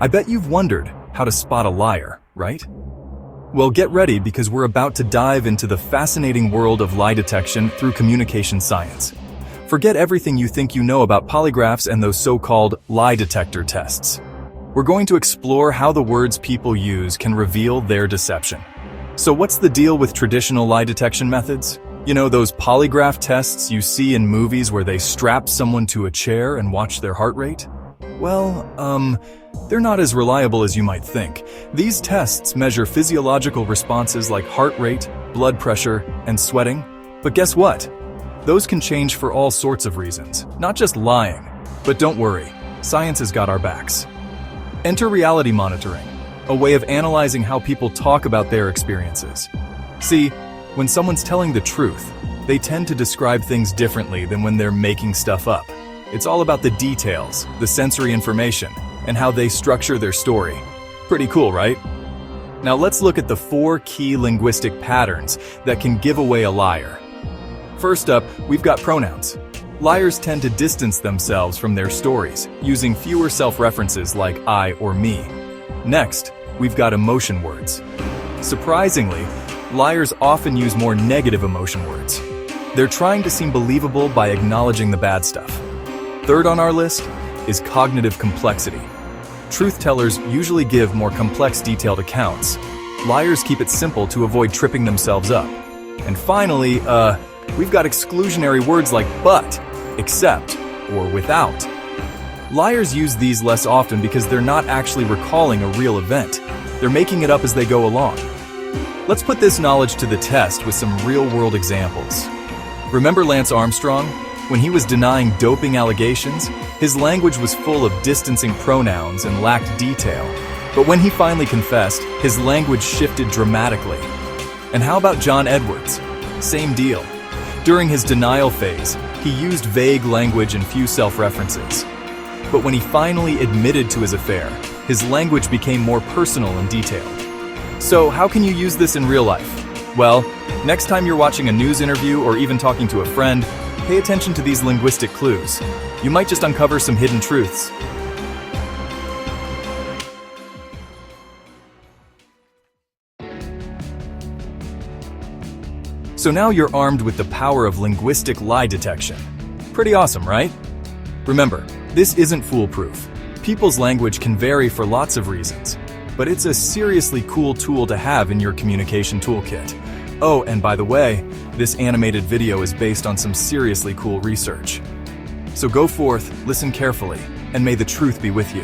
I bet you've wondered how to spot a liar, right? Well, get ready because we're about to dive into the fascinating world of lie detection through communication science. Forget everything you think you know about polygraphs and those so-called lie detector tests. We're going to explore how the words people use can reveal their deception. So what's the deal with traditional lie detection methods? You know, those polygraph tests you see in movies where they strap someone to a chair and watch their heart rate? Well, they're not as reliable as you might think. These tests measure physiological responses like heart rate, blood pressure, and sweating. But guess what? Those can change for all sorts of reasons, not just lying. But don't worry, science has got our backs. Enter reality monitoring, a way of analyzing how people talk about their experiences. See, when someone's telling the truth, they tend to describe things differently than when they're making stuff up. It's all about the details, the sensory information, and how they structure their story. Pretty cool, right? Now let's look at the 4 key linguistic patterns that can give away a liar. First up, we've got pronouns. Liars tend to distance themselves from their stories, using fewer self-references like I or me. Next, we've got emotion words. Surprisingly, liars often use more negative emotion words. They're trying to seem believable by acknowledging the bad stuff. Third on our list is cognitive complexity. Truth tellers usually give more complex, detailed accounts. Liars keep it simple to avoid tripping themselves up. And finally, we've got exclusionary words like but, except, or without. Liars use these less often because they're not actually recalling a real event. They're making it up as they go along. Let's put this knowledge to the test with some real-world examples. Remember Lance Armstrong? When he was denying doping allegations, his language was full of distancing pronouns and lacked detail. But when he finally confessed, his language shifted dramatically. And how about John Edwards? Same deal. During his denial phase, he used vague language and few self-references. But when he finally admitted to his affair, his language became more personal and detailed. So how can you use this in real life? Well, next time you're watching a news interview or even talking to a friend, pay attention to these linguistic clues. You might just uncover some hidden truths. So now you're armed with the power of linguistic lie detection. Pretty awesome, right? Remember, this isn't foolproof. People's language can vary for lots of reasons, but it's a seriously cool tool to have in your communication toolkit. Oh, and by the way, this animated video is based on some seriously cool research. So go forth, listen carefully, and may the truth be with you.